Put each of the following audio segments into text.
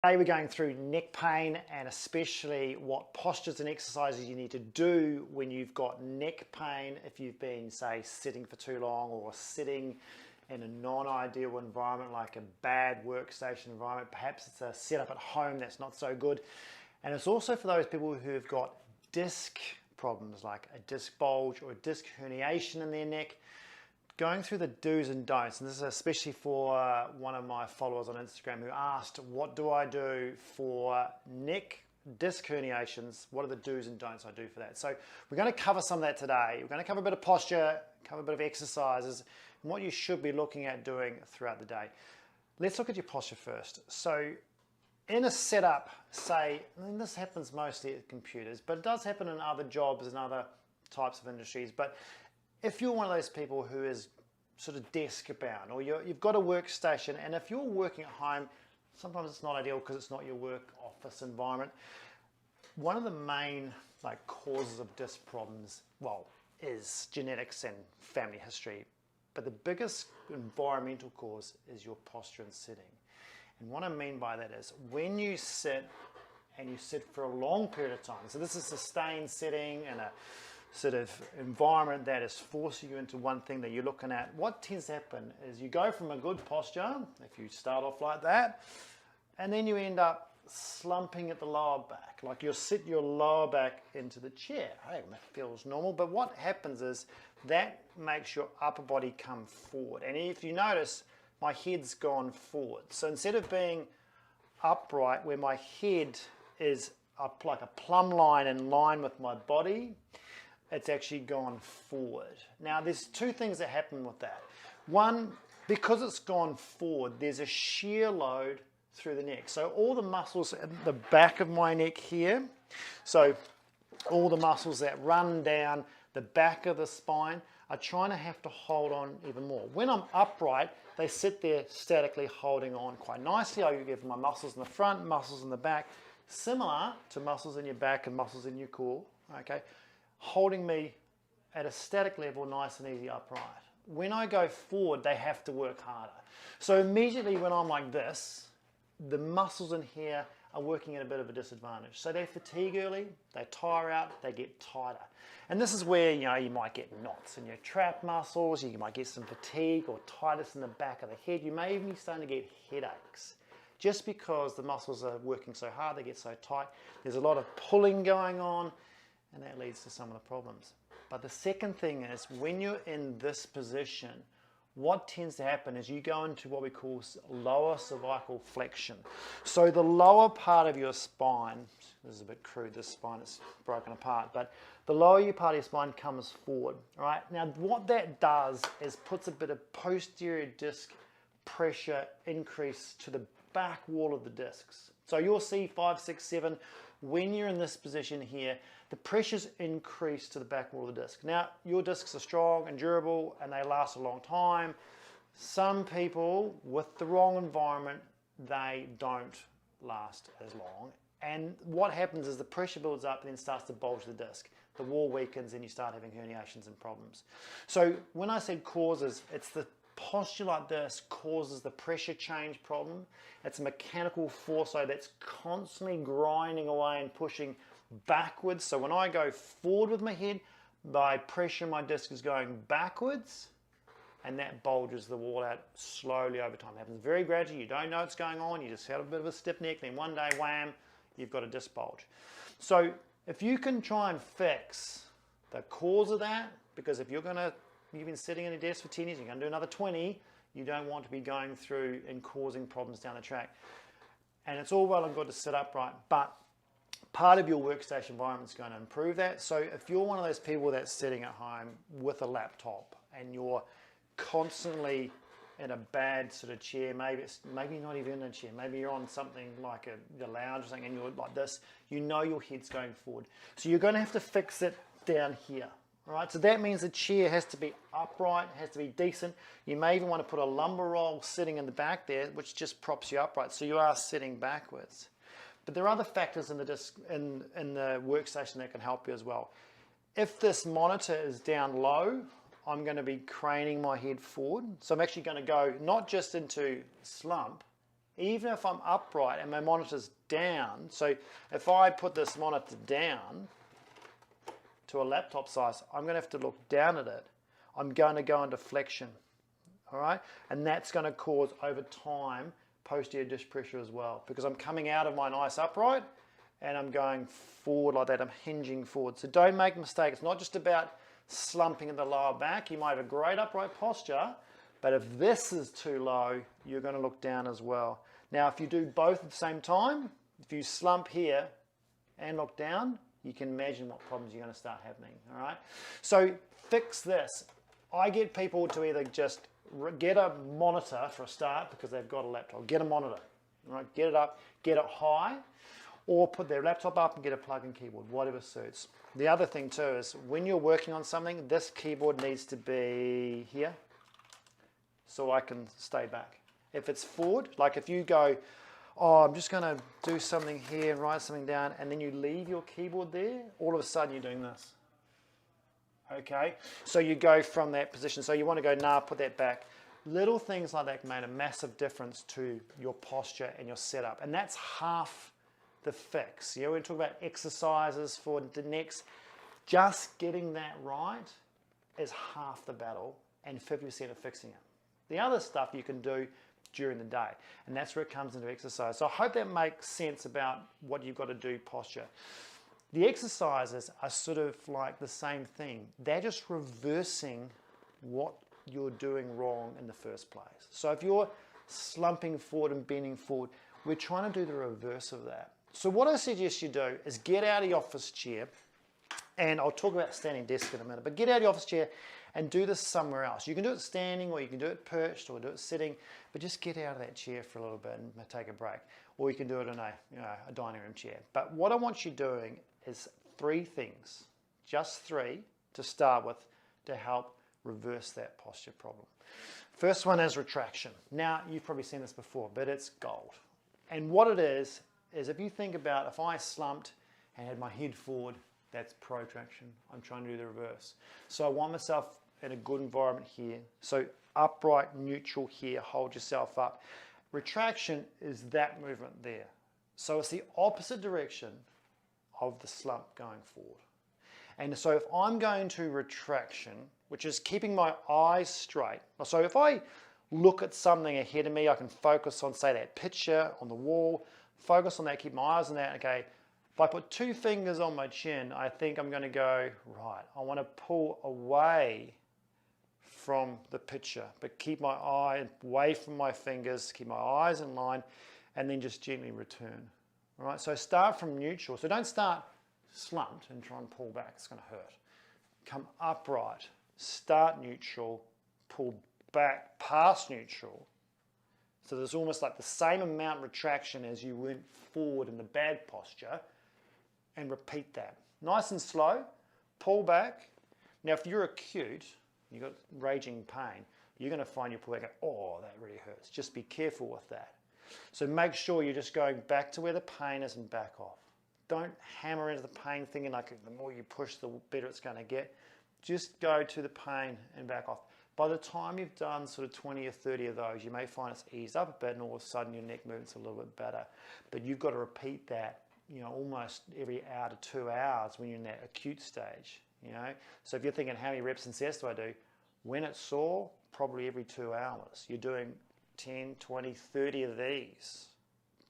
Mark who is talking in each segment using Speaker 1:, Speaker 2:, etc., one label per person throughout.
Speaker 1: Today we're going through neck pain and especially what postures and exercises you need to do when you've got neck pain if you've been, say, sitting for too long or sitting in a non-ideal environment like a bad workstation environment. Perhaps it's a setup at home that's not so good. And it's also for those people who have got disc problems like a disc bulge or a disc herniation in their neck. Going through the do's and don'ts, and this is especially for one of my followers on Instagram who asked, what do I do for neck disc herniations? What are the do's and don'ts I do for that? So we're going to cover some of that today. We're going to cover a bit of posture, cover a bit of exercises, and what you should be looking at doing throughout the day. Let's look at your posture first. So in a setup, say, and this happens mostly at computers, but it does happen in other jobs and other types of industries, but if you're one of those people who is sort of desk bound or you've got a workstation, and if you're working at home, sometimes it's not ideal because it's not your work office environment. One of the main causes of disc problems, is genetics and family history. But the biggest environmental cause is your posture and sitting. And what I mean by that is when you sit and you sit for a long period of time, so this is sustained sitting and a sort of environment that is forcing you into one thing that you're looking at, what tends to happen is you go from a good posture, if you start off like that, and then you end up slumping at the lower back. Like you'll sit your lower back into the chair. Hey, it feels normal, but what happens is that makes your upper body come forward. And if you notice, my head's gone forward. So instead of being upright, where my head is up like a plumb line in line with my body, it's actually gone forward. Now there's two things that happen with that. One, because it's gone forward, there's a shear load through the neck. So all the muscles at the back of my neck here, so all the muscles that run down the back of the spine are trying to have to hold on even more. When I'm upright, they sit there statically holding on quite nicely. I give my muscles in the front, muscles in the back, similar to muscles in your back and muscles in your core, okay? Holding me at a static level, nice and easy upright. When I go forward, they have to work harder. So immediately when I'm like this, the muscles in here are working at a bit of a disadvantage. So they fatigue early, they tire out, they get tighter. And this is where you might get knots in your trap muscles, you might get some fatigue or tightness in the back of the head. You may even be starting to get headaches. Just because the muscles are working so hard, they get so tight. There's a lot of pulling going on, and that leads to some of the problems. But the second thing is when you're in this position, what tends to happen is you go into what we call lower cervical flexion. So the lower part of your spine, this is a bit crude, this spine is broken apart, but the lower part of your spine comes forward, right? Now what that does is puts a bit of posterior disc pressure increase to the back wall of the discs. So you'll see 5, 6, 7, when you're in this position here, the pressures increase to the back wall of the disc. Now, your discs are strong and durable and they last a long time. Some people with the wrong environment, they don't last as long. And what happens is the pressure builds up and then starts to bulge the disc. The wall weakens and you start having herniations and problems. So when I said causes, it's the posture like this causes the pressure change problem. It's a mechanical force that's constantly grinding away and pushing backwards. So when I go forward with my head, my pressure in my disc is going backwards, and that bulges the wall out slowly over time. It happens very gradually. You don't know what's going on. You just have a bit of a stiff neck. Then one day, wham, you've got a disc bulge. So if you can try and fix the cause of that, because if you've been sitting in a desk for 10 years, you're going to do another 20, you don't want to be going through and causing problems down the track. And it's all well and good to sit upright, but part of your workstation environment is going to improve that. So if you're one of those people that's sitting at home with a laptop and you're constantly in a bad sort of chair, maybe not even in a chair, maybe you're on something like a lounge or something and you're like this, your head's going forward. So you're going to have to fix it down here. All right, so that means the chair has to be upright, has to be decent. You may even want to put a lumbar roll sitting in the back there, which just props you upright, so you are sitting backwards. But there are other factors in the workstation that can help you as well. If this monitor is down low, I'm going to be craning my head forward. So I'm actually going to go not just into slump, even if I'm upright and my monitor's down, so if I put this monitor down to a laptop size, I'm going to have to look down at it. I'm going to go into flexion, all right? And that's going to cause, over time, posterior disc pressure as well, because I'm coming out of my nice upright and I'm going forward like that. I'm hinging forward. So don't make a mistake. It's not just about slumping in the lower back. You might have a great upright posture, but if this is too low, you're going to look down as well. Now, if you do both at the same time, if you slump here and look down, you can imagine what problems you're going to start happening, all right? So fix this. I get people to either just get a monitor for a start because they've got a laptop. Get a monitor, all right? Get it up, get it high, or put their laptop up and get a plug-in keyboard, whatever suits. The other thing too is when you're working on something, this keyboard needs to be here so I can stay back. If it's forward, like if you go, oh, I'm just going to do something here and write something down, and then you leave your keyboard there, all of a sudden you're doing this. Okay, so you go from that position. So you want to go, nah, put that back. Little things like that made a massive difference to your posture and your setup, and that's half the fix. You know, we talk about exercises for the necks. Just getting that right is half the battle and 50% of fixing it. The other stuff you can do during the day, and that's where it comes into exercise. So I hope that makes sense about what you've got to do posture. The exercises are sort of like the same thing. They're just reversing what you're doing wrong in the first place. So if you're slumping forward and bending forward, we're trying to do the reverse of that. So what I suggest you do is get out of your office chair, and I'll talk about standing desk in a minute, but get out of your office chair and do this somewhere else. You can do it standing, or you can do it perched, or do it sitting, but just get out of that chair for a little bit and take a break. Or you can do it in a dining room chair. But what I want you doing is 3 things, just 3 to start with, to help reverse that posture problem. First one is retraction. Now, you've probably seen this before, but it's gold. And what it is if you think about, if I slumped and had my head forward, that's protraction. I'm trying to do the reverse. So I want myself in a good environment here. So upright, neutral here, hold yourself up. Retraction is that movement there. So it's the opposite direction of the slump going forward. And so if I'm going to retraction, which is keeping my eyes straight. So if I look at something ahead of me, I can focus on, say, that picture on the wall, focus on that, keep my eyes on that. Okay, if I put 2 fingers on my chin, I think I'm going to go, right, I want to pull away from the picture, but keep my eye away from my fingers, keep my eyes in line, and then just gently return. All right, so start from neutral. So don't start slumped and try and pull back, it's going to hurt. Come upright, start neutral, pull back past neutral. So there's almost like the same amount of retraction as you went forward in the bad posture, and repeat that. Nice and slow, pull back. Now if you're acute, you've got raging pain, you're going to find you pull back, oh, that really hurts. Just be careful with that. So make sure you're just going back to where the pain is and back off. Don't hammer into the pain thinking like the more you push, the better it's going to get. Just go to the pain and back off. By the time you've done sort of 20 or 30 of those, you may find it's eased up a bit, and all of a sudden your neck movement's a little bit better. But you've got to repeat that, almost every hour to 2 hours when you're in that acute stage, So if you're thinking, how many reps and sets do I do? When it's sore, probably every 2 hours. You're doing 10, 20, 30 of these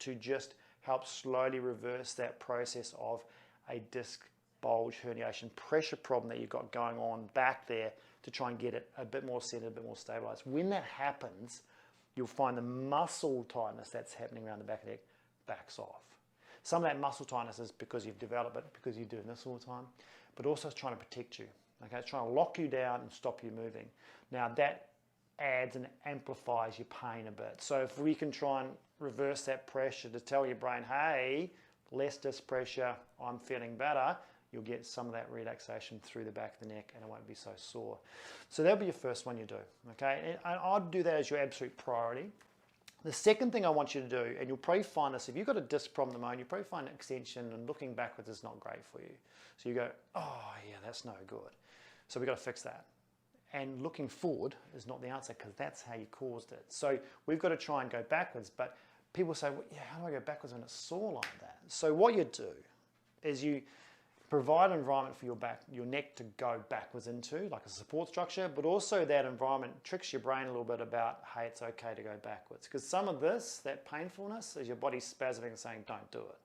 Speaker 1: to just help slowly reverse that process of a disc bulge herniation pressure problem that you've got going on back there, to try and get it a bit more centered, a bit more stabilized. When that happens, you'll find the muscle tightness that's happening around the back of the neck backs off. Some of that muscle tightness is because you've developed it, because you're doing this all the time, but also it's trying to protect you. Okay, it's trying to lock you down and stop you moving. Now that adds and amplifies your pain a bit. So if we can try and reverse that pressure to tell your brain, hey, less disc pressure, I'm feeling better, you'll get some of that relaxation through the back of the neck and it won't be so sore. So that'll be your first one you do, okay? And I'd do that as your absolute priority. The second thing I want you to do, and you'll probably find this, if you've got a disc problem at the moment, you'll probably find an extension, and looking backwards is not great for you. So you go, oh yeah, that's no good. So we've got to fix that. And looking forward is not the answer, because that's how you caused it. So we've got to try and go backwards, but people say, well, yeah, how do I go backwards when it's sore like that? So what you do is you provide an environment for your neck to go backwards into, like a support structure, but also that environment tricks your brain a little bit about, hey, it's okay to go backwards. Because some of this, that painfulness, is your body spasming and saying, don't do it.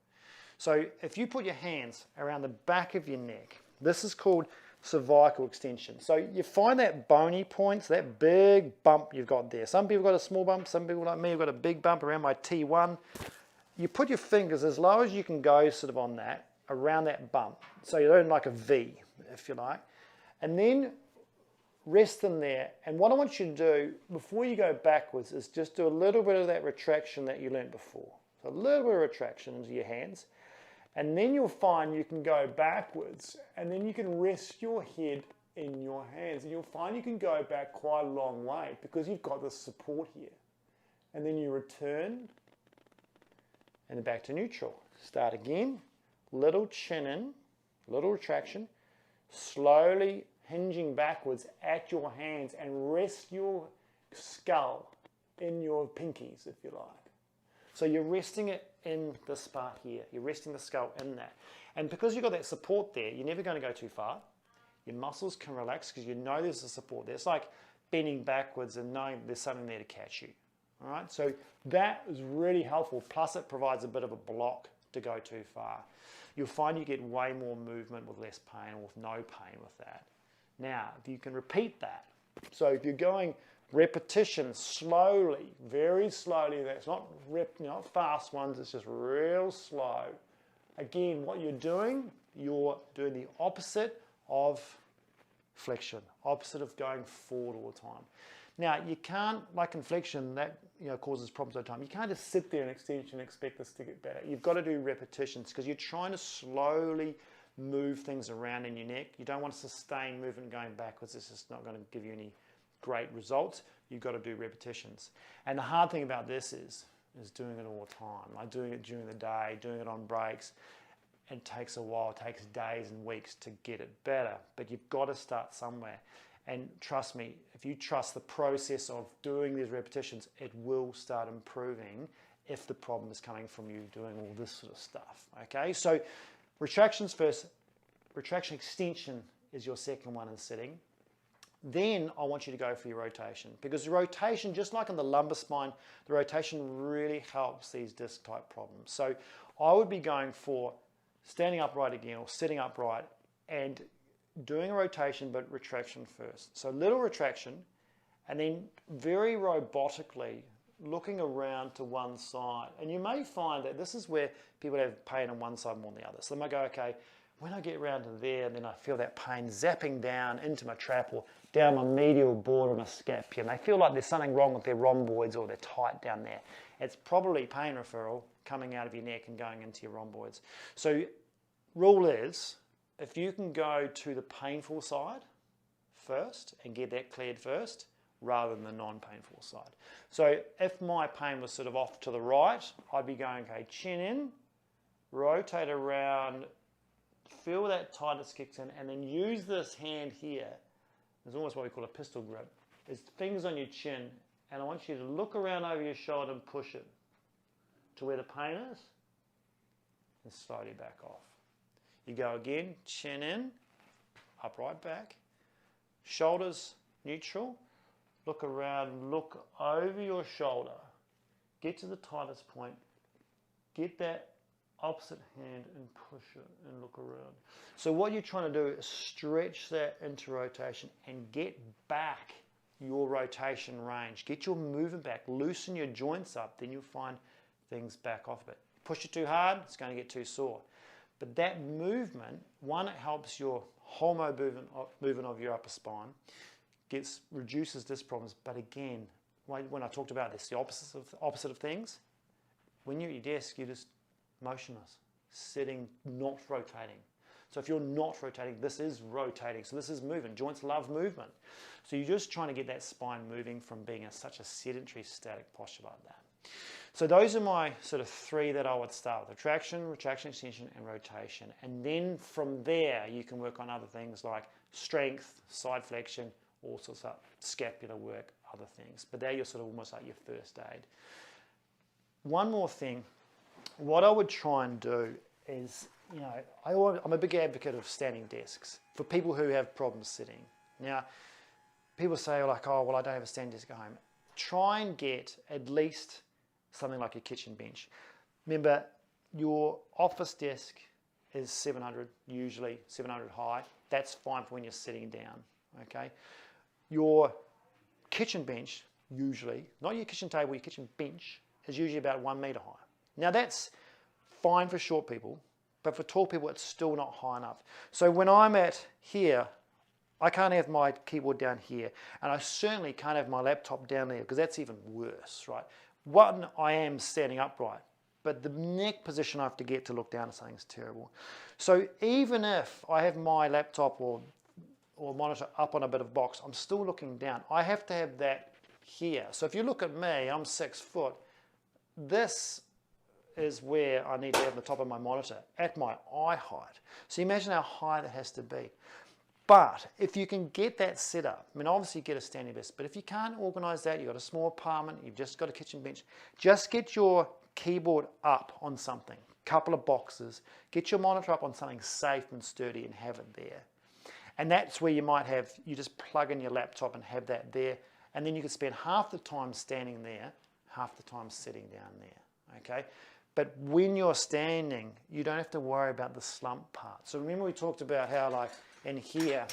Speaker 1: So if you put your hands around the back of your neck, this is called cervical extension. So you find that bony point, that big bump you've got there. Some people got a small bump, some people like me have got a big bump around my T1. You put your fingers as low as you can go sort of on that, around that bump. So you're in like a V, if you like. And then rest them there. And what I want you to do before you go backwards is just do a little bit of that retraction that you learnt before. So a little bit of retraction into your hands. And then you'll find you can go backwards, and then you can rest your head in your hands. And you'll find you can go back quite a long way because you've got the support here. And then you return and then back to neutral. Start again. Little chin in, little retraction, slowly hinging backwards at your hands and rest your skull in your pinkies, if you like. So you're resting it in this part here. You're resting the skull in that. And because you've got that support there, you're never going to go too far. Your muscles can relax because you know there's a support there. It's like bending backwards and knowing there's something there to catch you. All right, so that is really helpful. Plus it provides a bit of a block to go too far. You'll find you get way more movement with less pain or with no pain with that. Now, if you can repeat that, so if you're going repetition slowly, very slowly, that's not fast ones, it's just real slow. Again, what you're doing the opposite of flexion, opposite of going forward all the time. Now, you can't, like in flexion, that causes problems over time. You can't just sit there in extension and expect this to get better. You've got to do repetitions because you're trying to slowly move things around in your neck. You don't want to sustain movement going backwards. It's just not going to give you any great results. You've got to do repetitions. And the hard thing about this is doing it all the time, like doing it during the day, doing it on breaks. It takes a while, it takes days and weeks to get it better, but you've got to start somewhere. And trust me, if you trust the process of doing these repetitions, it will start improving if the problem is coming from you doing all this sort of stuff, okay? So retractions first, retraction extension is your second one in sitting. Then I want you to go for your rotation because the rotation, just like in the lumbar spine, the rotation really helps these disc type problems. So I would be going for standing upright again or sitting upright and doing a rotation but retraction first. So little retraction and then very robotically looking around to one side. And you may find that this is where people have pain on one side more than the other. So they might go, okay, when I get around to there, and then I feel that pain zapping down into my trap or down my medial border of my scapula, and they feel like there's something wrong with their rhomboids or they're tight down there. It's probably pain referral coming out of your neck and going into your rhomboids. So rule is, if you can go to the painful side first and get that cleared first, rather than the non-painful side. So if my pain was sort of off to the right, I'd be going, okay, chin in, rotate around, feel that tightness kicks in, and then use this hand here. It's almost what we call a pistol grip. It's fingers on your chin, and I want you to look around over your shoulder and push it to where the pain is, and slowly back off. You go again, chin in, upright back, shoulders neutral, look around, look over your shoulder, get to the tightest point, get that opposite hand and push it and look around. So what you're trying to do is stretch that into rotation and get back your rotation range. Get your movement back, loosen your joints up, then you'll find things back off a bit. Push it too hard, it's going to get too sore. But that movement, one, it helps your whole movement of your upper spine, reduces disc problems. But again, when I talked about this, the opposite of things, when you're at your desk, you're just motionless, sitting, not rotating. So if you're not rotating, this is rotating. So this is movement. Joints love movement. So you're just trying to get that spine moving from being such a sedentary, static posture like that. So those are my sort of three that I would start with: retraction, extension, and rotation. And then from there, you can work on other things like strength, side flexion, all sorts of scapular work, other things. But they're your sort of almost like your first aid. one more thing, what I would try and do is, you know, I'm a big advocate of standing desks for people who have problems sitting. Now, people say like, oh, well, I don't have a standing desk at home. Try and get at least something like a kitchen bench. Remember, your office desk is 700, usually 700 high. That's fine for when you're sitting down, okay? Your kitchen bench, usually, not your kitchen table, your kitchen bench, is usually about 1 meter high. Now that's fine for short people, but for tall people, it's still not high enough. So when I'm at here, I can't have my keyboard down here, and I certainly can't have my laptop down there, because that's even worse, right? One, I am standing upright, but the neck position I have to get to look down at something is terrible. So even if I have my laptop or monitor up on a bit of box, I'm still looking down. I have to have that here. So if you look at me, I'm 6 foot. This is where I need to have the top of my monitor at my eye height. So imagine how high that has to be. But if you can get that set up, I mean, obviously get a standing desk, but if you can't organize that, you've got a small apartment, you've just got a kitchen bench, just get your keyboard up on something, couple of boxes, get your monitor up on something safe and sturdy and have it there. And that's where you might have, you just plug in your laptop and have that there, and then you can spend half the time standing there, half the time sitting down there, okay? But when you're standing, you don't have to worry about the slump part. So remember we talked about how, like, in here,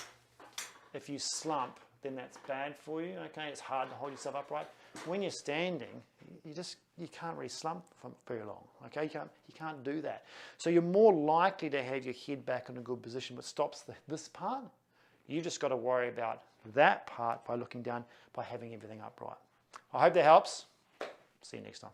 Speaker 1: if you slump, then that's bad for you, okay? It's hard to hold yourself upright. When you're standing, you can't really slump for very long, okay? You can't do that. So you're more likely to have your head back in a good position, but stops this part. You just got to worry about that part by looking down, by having everything upright. I hope that helps. See you next time.